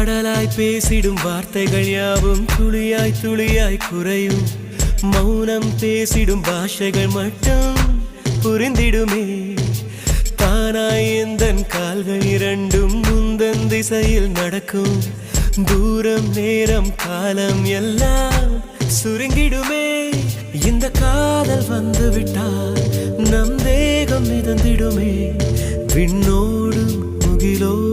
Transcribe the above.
கடலாய் பேசிடும் வார்த்தைகள் யாவும் துளியாய் துளியாய் குறையும். மௌனம் பேசிடும் பாஷைகள் மட்டும் புரிந்திடுமே. தானாய் எந்தன் கால்கள் இரண்டும் முந்தன் திசையில் நடக்கும். தூரம் நேரம் காலம் எல்லாம் சுருங்கிடுமே. இந்த காதல் வந்து விட்டால் நம் தேகம் மிதந்திடுமே. விண்ணோடும் முகிலோ